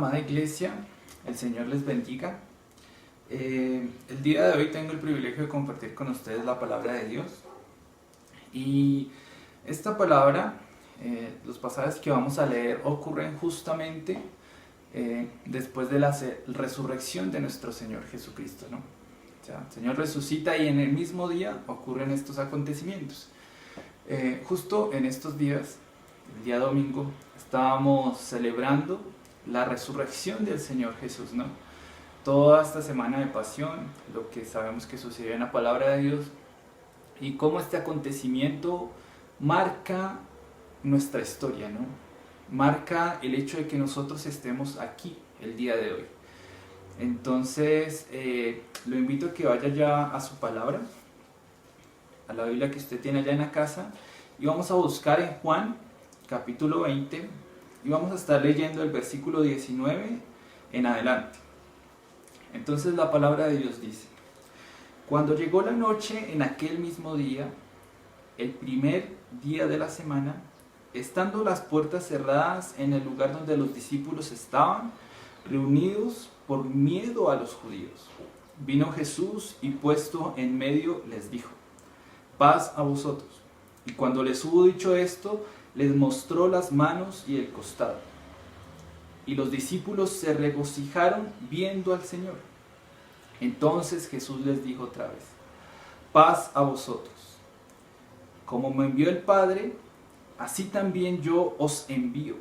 amada iglesia, el Señor les bendiga. El día de hoy tengo el privilegio de compartir con ustedes la palabra de Dios. Y esta palabra, los pasajes que vamos a leer ocurren justamente después de la resurrección de nuestro Señor Jesucristo, ¿no? O sea, el Señor resucita y en el mismo día ocurren estos acontecimientos. Justo en estos días, el día domingo, estábamos celebrando la resurrección del Señor Jesús, ¿no? Toda esta semana de pasión, lo que sabemos que sucedió en la palabra de Dios y cómo este acontecimiento marca nuestra historia, ¿no? Marca el hecho de que nosotros estemos aquí el día de hoy. Entonces, lo invito a que vaya ya a su palabra, a la Biblia que usted tiene allá en la casa, y vamos a buscar en Juan, capítulo 20, y vamos a estar leyendo el versículo 19 en adelante. Entonces la palabra de Dios dice: cuando llegó la noche en aquel mismo día, el primer día de la semana, estando las puertas cerradas en el lugar donde los discípulos estaban reunidos por miedo a los judíos, vino Jesús y puesto en medio les dijo: paz a vosotros. Y cuando les hubo dicho esto, les mostró las manos y el costado. Y los discípulos se regocijaron viendo al Señor. Entonces Jesús les dijo otra vez: paz a vosotros. Como me envió el Padre, así también yo os envío.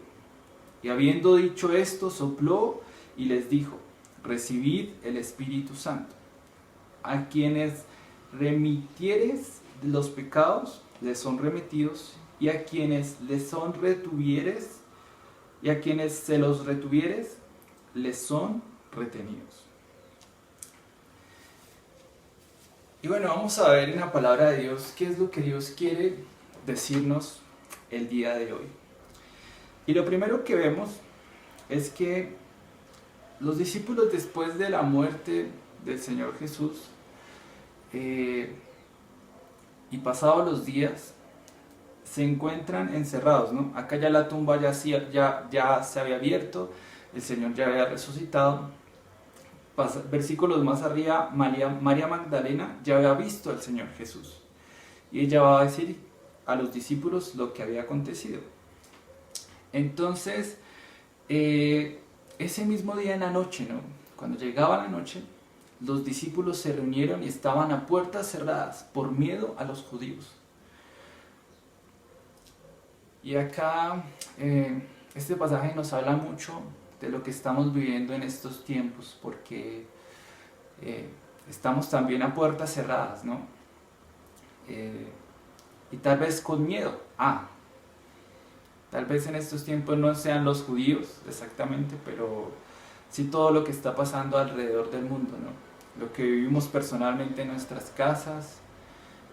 Y habiendo dicho esto, sopló y les dijo: recibid el Espíritu Santo. A quienes remitieres los pecados, les son remitidos, y a quienes les son retuvieres, y a quienes se los retuvieres, les son retenidos. Y bueno, vamos a ver en la palabra de Dios qué es lo que Dios quiere decirnos el día de hoy. Y lo primero que vemos es que los discípulos, después de la muerte del Señor Jesús, y pasados los días, se encuentran encerrados, ¿no? Acá ya la tumba ya se había abierto, el Señor ya había resucitado. Versículos más arriba, María Magdalena ya había visto al Señor Jesús. Y ella va a decir a los discípulos lo que había acontecido. Entonces, ese mismo día en la noche, ¿no? Cuando llegaba la noche, los discípulos se reunieron y estaban a puertas cerradas por miedo a los judíos. Y acá este pasaje nos habla mucho de lo que estamos viviendo en estos tiempos, porque estamos también a puertas cerradas, ¿no? Y tal vez con miedo. Tal vez en estos tiempos no sean los judíos exactamente, pero sí todo lo que está pasando alrededor del mundo, ¿no? Lo que vivimos personalmente en nuestras casas.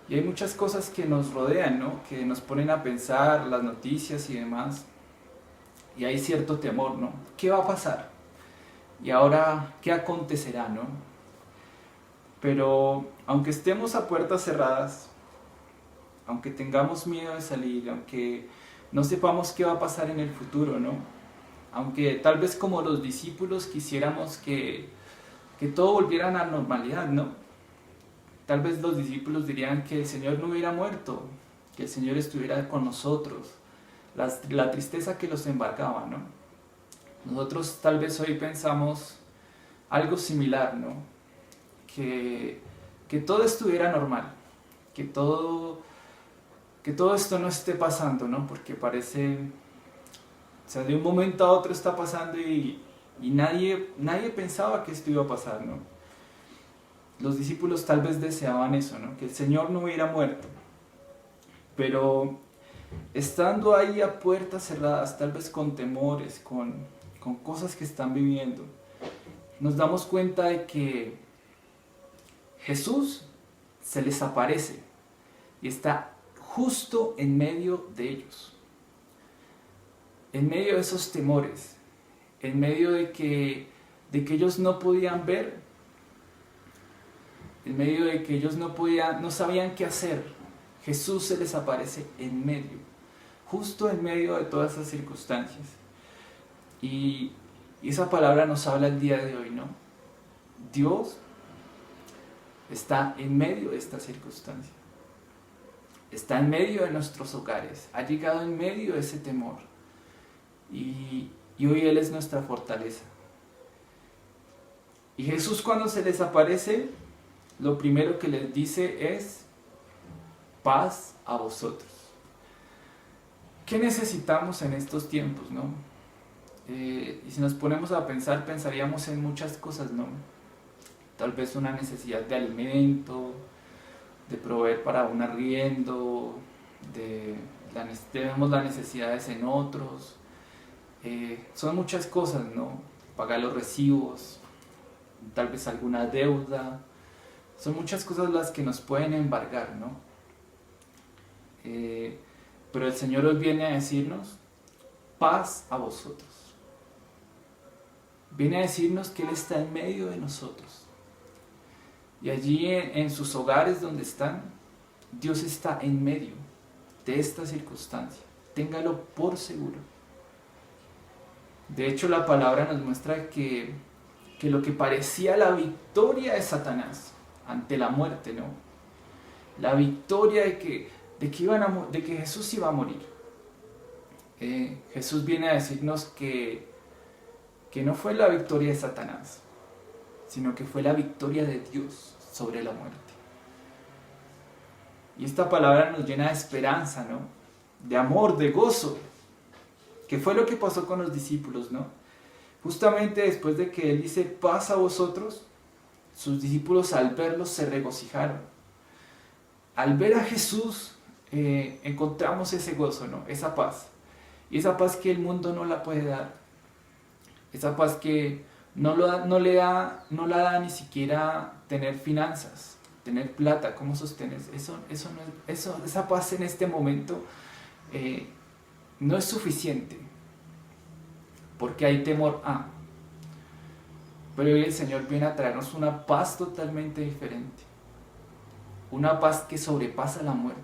Y hay muchas cosas que nos rodean, ¿no? Que nos ponen a pensar, las noticias y demás. Y hay cierto temor, ¿no? ¿Qué va a pasar? Y ahora, ¿qué acontecerá, no? Pero aunque estemos a puertas cerradas, aunque tengamos miedo de salir, aunque no sepamos qué va a pasar en el futuro, ¿no? Aunque tal vez como los discípulos quisiéramos que todo volviera a la normalidad, ¿no? Tal vez los discípulos dirían que el Señor no hubiera muerto, que el Señor estuviera con nosotros, la tristeza que los embargaba, ¿no? Nosotros tal vez hoy pensamos algo similar, ¿no? Que todo estuviera normal, que todo esto no esté pasando, ¿no? Porque parece, o sea, de un momento a otro está pasando y nadie pensaba que esto iba a pasar, ¿no? Los discípulos tal vez deseaban eso, ¿no? Que el Señor no hubiera muerto. Pero estando ahí a puertas cerradas, tal vez con temores, con cosas que están viviendo, nos damos cuenta de que Jesús se les aparece y está justo en medio de ellos. En medio de esos temores, en medio de que ellos no podían ver, en medio de que ellos no sabían qué hacer, Jesús se les aparece en medio, justo en medio de todas esas circunstancias. Y Y esa palabra nos habla el día de hoy, ¿no? Dios está en medio de esta circunstancia. Está en medio de nuestros hogares. Ha llegado en medio de ese temor. Y hoy Él es nuestra fortaleza. Y Jesús, cuando se les aparece, lo primero que les dice es: paz a vosotros. ¿Qué necesitamos en estos tiempos, no? Y si nos ponemos a pensar, pensaríamos en muchas cosas, ¿no? Tal vez una necesidad de alimento, de proveer para un arriendo, tenemos las necesidades en otros. Son muchas cosas, ¿no? Pagar los recibos, tal vez alguna deuda. Son muchas cosas las que nos pueden embargar, ¿no? Pero el Señor hoy viene a decirnos: paz a vosotros. Viene a decirnos que Él está en medio de nosotros. Y allí en sus hogares donde están, Dios está en medio de esta circunstancia. Téngalo por seguro. De hecho, la palabra nos muestra que lo que parecía la victoria de Satanás ante la muerte, ¿no? La victoria de que Jesús iba a morir. Jesús viene a decirnos que no fue la victoria de Satanás, sino que fue la victoria de Dios sobre la muerte. Y esta palabra nos llena de esperanza, ¿no? De amor, de gozo. ¿Qué fue lo que pasó con los discípulos, no? Justamente después de que Él dice: paz a vosotros, sus discípulos, al verlo, se regocijaron. Al ver a Jesús, encontramos ese gozo, ¿no? Esa paz. Y esa paz que el mundo no la puede dar. Esa paz que no la da ni siquiera tener finanzas, tener plata. ¿Cómo sostener esa paz en este momento? No es suficiente, porque hay temor a. Pero hoy el Señor viene a traernos una paz totalmente diferente, una paz que sobrepasa la muerte.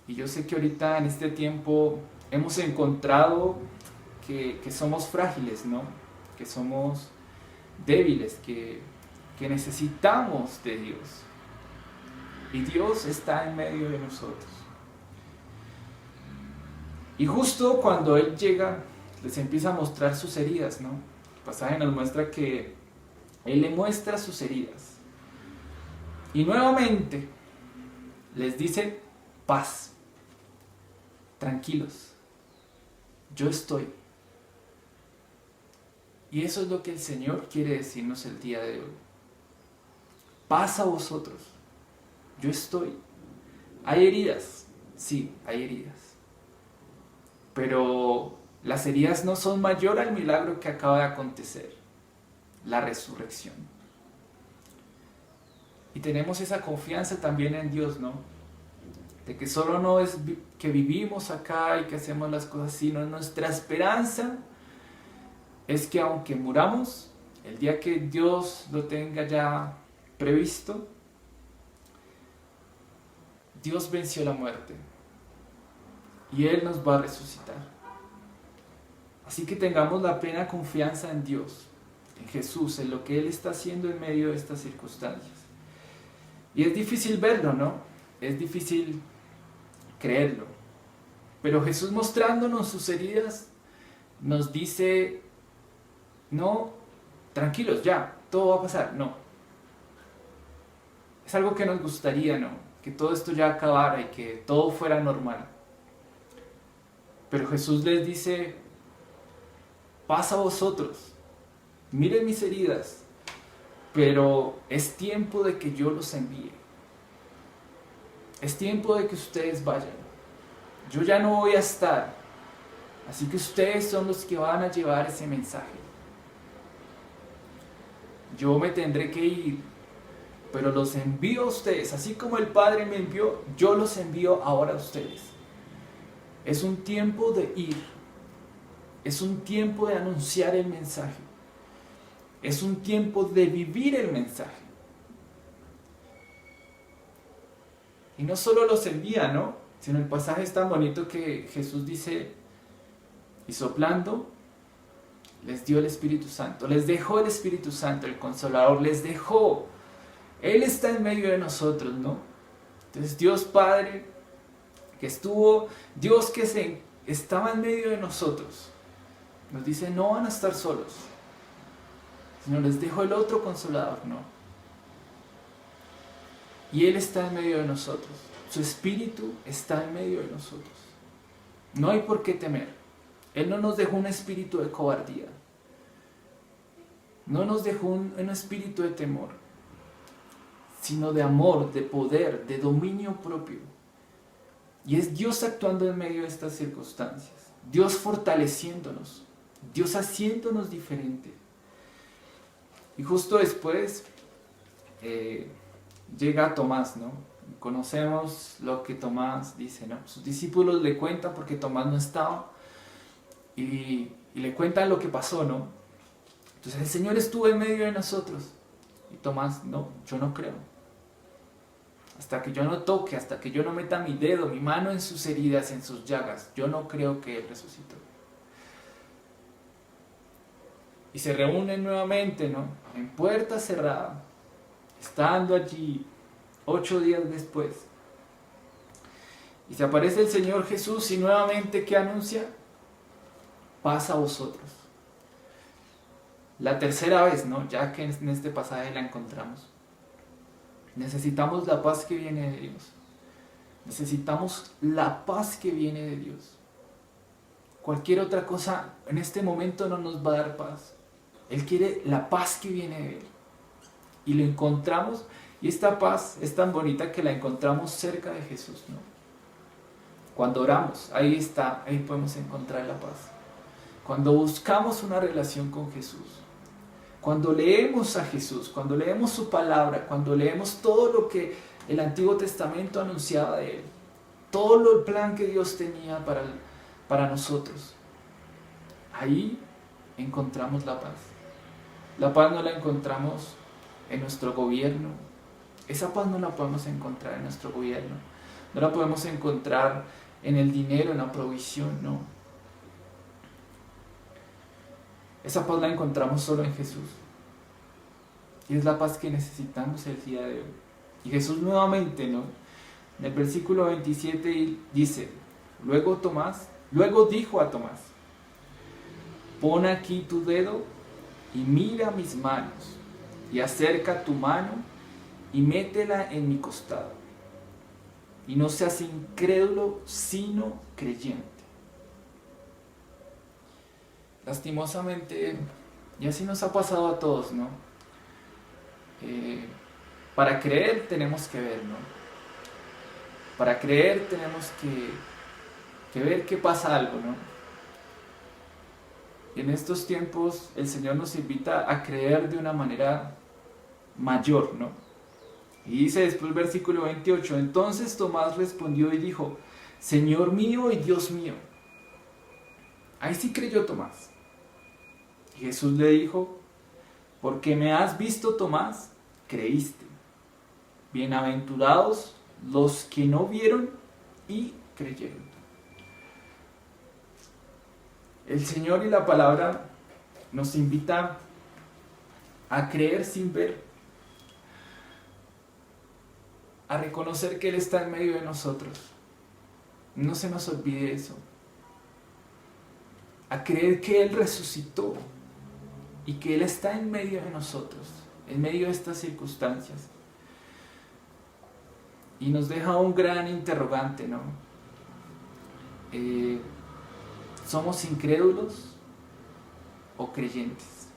Y yo sé que ahorita en este tiempo hemos encontrado que somos frágiles, ¿no? Que somos débiles, que necesitamos de Dios. Y Dios está en medio de nosotros. Y justo cuando Él llega, les empieza a mostrar sus heridas, ¿no? El pasaje nos muestra que Él le muestra sus heridas. Y nuevamente les dice: paz, tranquilos, yo estoy. Y eso es lo que el Señor quiere decirnos el día de hoy. Paz a vosotros, yo estoy. ¿Hay heridas? Sí, hay heridas. Pero las heridas no son mayor al milagro que acaba de acontecer, la resurrección. Y tenemos esa confianza también en Dios, ¿no? De que solo no es que vivimos acá y que hacemos las cosas, sino nuestra esperanza es que aunque muramos, el día que Dios lo tenga ya previsto, Dios venció la muerte y Él nos va a resucitar. Así que tengamos la plena confianza en Dios, en Jesús, en lo que Él está haciendo en medio de estas circunstancias. Y es difícil verlo, ¿no? Es difícil creerlo. Pero Jesús, mostrándonos sus heridas, nos dice: no, tranquilos, ya, todo va a pasar. No. Es algo que nos gustaría, ¿no? Que todo esto ya acabara y que todo fuera normal. Pero Jesús les dice: paz a vosotros, miren mis heridas, pero es tiempo de que yo los envíe. Es tiempo de que ustedes vayan. Yo ya no voy a estar, así que ustedes son los que van a llevar ese mensaje. Yo me tendré que ir, pero los envío a ustedes, así como el Padre me envió, yo los envío ahora a ustedes. Es un tiempo de ir, es un tiempo de anunciar el mensaje, es un tiempo de vivir el mensaje. Y no solo los envía, ¿no? Sino el pasaje es tan bonito que Jesús dice: y soplando, les dio el Espíritu Santo, les dejó el Espíritu Santo, el Consolador, les dejó. Él está en medio de nosotros, ¿no? Entonces Dios Padre, Dios que estaba en medio de nosotros, nos dice, no van a estar solos, sino les dejo el otro Consolador, ¿no? Y Él está en medio de nosotros, su Espíritu está en medio de nosotros. No hay por qué temer. Él no nos dejó un espíritu de cobardía, no nos dejó un espíritu de temor, sino de amor, de poder, de dominio propio. Y es Dios actuando en medio de estas circunstancias, Dios fortaleciéndonos, Dios haciéndonos diferente. Y justo después llega Tomás, ¿no? Conocemos lo que Tomás dice, ¿no? Sus discípulos le cuentan porque Tomás no estaba y le cuentan lo que pasó, ¿no? Entonces el Señor estuvo en medio de nosotros y Tomás, no, yo no creo. Hasta que yo no toque, hasta que yo no meta mi dedo, mi mano en sus heridas, en sus llagas, yo no creo que Él resucitó. Y se reúnen nuevamente, ¿no? En puerta cerrada, estando allí 8 días después. Y se aparece el Señor Jesús y nuevamente, ¿qué anuncia? Paz a vosotros. La tercera vez, ¿no? Ya que en este pasaje la encontramos. Necesitamos la paz que viene de Dios. Necesitamos la paz que viene de Dios. Cualquier otra cosa en este momento no nos va a dar paz. Él quiere la paz que viene de Él. Y lo encontramos, y esta paz es tan bonita que la encontramos cerca de Jesús, ¿no? Cuando oramos, ahí está, ahí podemos encontrar la paz. Cuando buscamos una relación con Jesús, cuando leemos a Jesús, cuando leemos su palabra, cuando leemos todo lo que el Antiguo Testamento anunciaba de Él, todo el plan que Dios tenía para nosotros, ahí encontramos la paz. La paz no la encontramos en nuestro gobierno. Esa paz no la podemos encontrar en nuestro gobierno. No la podemos encontrar en el dinero, en la provisión, no. Esa paz la encontramos solo en Jesús. Y es la paz que necesitamos el día de hoy. Y Jesús nuevamente, ¿no? En el versículo 27 dice, luego dijo a Tomás, pon aquí tu dedo y mira mis manos, y acerca tu mano y métela en mi costado, y no seas incrédulo sino creyente. Lastimosamente, y así nos ha pasado a todos, ¿no? Para creer tenemos que ver, ¿no? Para creer tenemos que ver que pasa algo, ¿no? Y en estos tiempos el Señor nos invita a creer de una manera mayor, ¿no? Y dice después el versículo 28, entonces Tomás respondió y dijo, Señor mío y Dios mío. Ahí sí creyó Tomás. Y Jesús le dijo, porque me has visto, Tomás, creíste. Bienaventurados los que no vieron y creyeron. El Señor y la palabra nos invita a creer sin ver, a reconocer que Él está en medio de nosotros. No se nos olvide eso. A creer que Él resucitó y que Él está en medio de nosotros, en medio de estas circunstancias. Y nos deja un gran interrogante, ¿no? ¿Somos incrédulos o creyentes?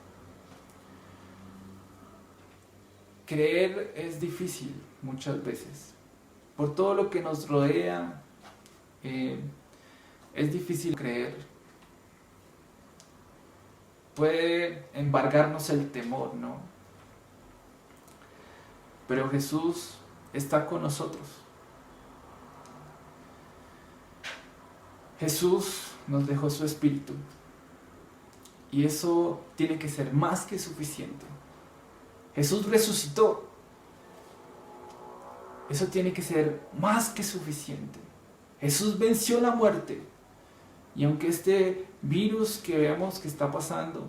Creer es difícil muchas veces. Por todo lo que nos rodea, es difícil creer. Puede embargarnos el temor, ¿no? Pero Jesús está con nosotros. Jesús nos dejó su Espíritu. Y eso tiene que ser más que suficiente. Jesús resucitó. Eso tiene que ser más que suficiente. Jesús venció la muerte. Y aunque este virus que vemos que está pasando,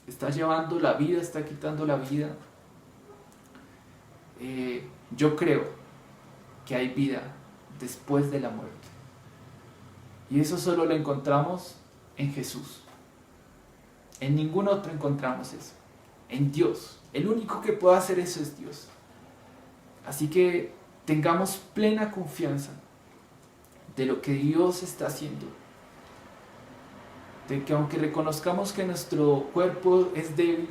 está llevando la vida, está quitando la vida, yo creo que hay vida después de la muerte. Y eso solo lo encontramos en Jesús. En ningún otro encontramos eso. En Dios. El único que puede hacer eso es Dios. Así que tengamos plena confianza de lo que Dios está haciendo. De que aunque reconozcamos que nuestro cuerpo es débil,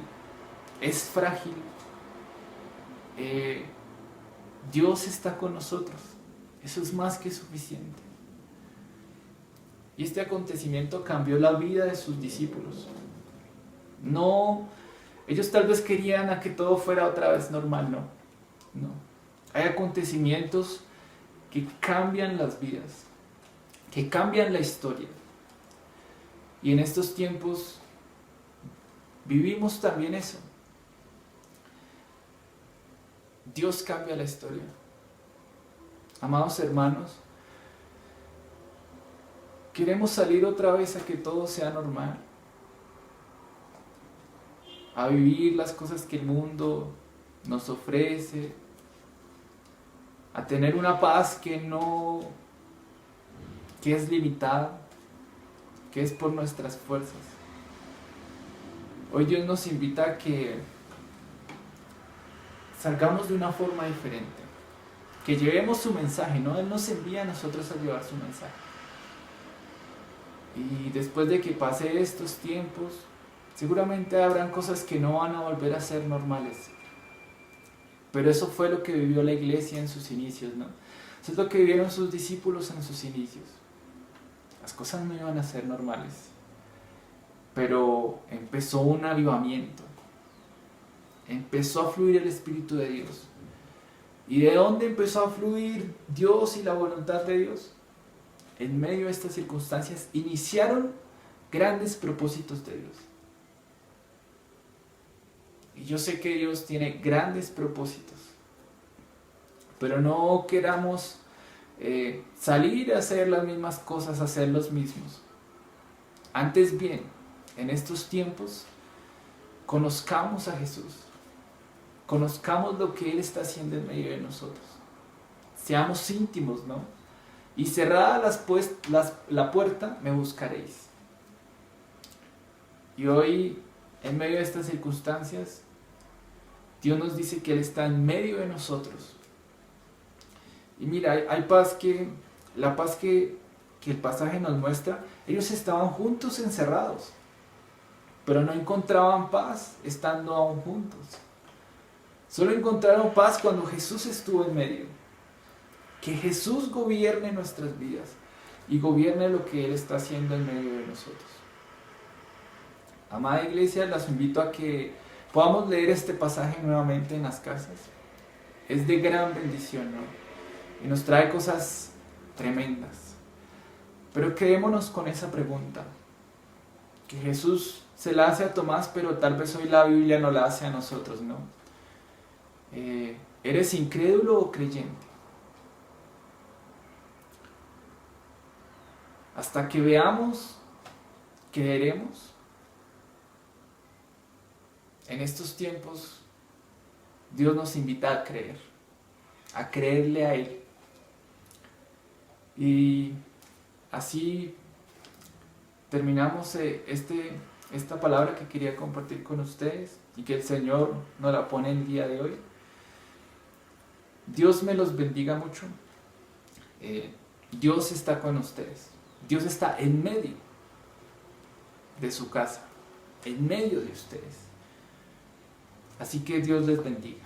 es frágil, Dios está con nosotros. Eso es más que suficiente. Y este acontecimiento cambió la vida de sus discípulos. No, ellos tal vez querían a que todo fuera otra vez normal, no. Hay acontecimientos que cambian las vidas, que cambian la historia. Y en estos tiempos vivimos también eso. Dios cambia la historia. Amados hermanos, queremos salir otra vez a que todo sea normal, a vivir las cosas que el mundo nos ofrece, a tener una paz que es limitada, que es por nuestras fuerzas. Hoy Dios nos invita a que salgamos de una forma diferente, que llevemos su mensaje, ¿no? Él nos envía a nosotros a llevar su mensaje. Y después de que pase estos tiempos, seguramente habrán cosas que no van a volver a ser normales. Pero eso fue lo que vivió la iglesia en sus inicios, ¿no? Eso es lo que vivieron sus discípulos en sus inicios. Las cosas no iban a ser normales. Pero empezó un avivamiento. Empezó a fluir el Espíritu de Dios. ¿Y de dónde empezó a fluir Dios y la voluntad de Dios? En medio de estas circunstancias iniciaron grandes propósitos de Dios. Y yo sé que Dios tiene grandes propósitos, pero no queramos salir a hacer las mismas cosas, hacer los mismos. Antes bien, en estos tiempos, conozcamos a Jesús, conozcamos lo que Él está haciendo en medio de nosotros. Seamos íntimos, ¿no? Y cerrada la puerta, me buscaréis. Y hoy, en medio de estas circunstancias, Dios nos dice que Él está en medio de nosotros. Y mira, hay paz la paz que el pasaje nos muestra, ellos estaban juntos encerrados, pero no encontraban paz estando aún juntos. Solo encontraron paz cuando Jesús estuvo en medio. Que Jesús gobierne nuestras vidas y gobierne lo que Él está haciendo en medio de nosotros. Amada iglesia, las invito a que podamos leer este pasaje nuevamente en las casas. Es de gran bendición, ¿no? Y nos trae cosas tremendas. Pero quedémonos con esa pregunta, que Jesús se la hace a Tomás, pero tal vez hoy la Biblia no la hace a nosotros, ¿no? ¿Eres incrédulo o creyente? Hasta que veamos, creeremos. En estos tiempos, Dios nos invita a creer, a creerle a Él. Y así terminamos esta palabra que quería compartir con ustedes y que el Señor nos la pone el día de hoy. Dios me los bendiga mucho. Dios está con ustedes. Dios está en medio de su casa, en medio de ustedes. Así que Dios les bendiga.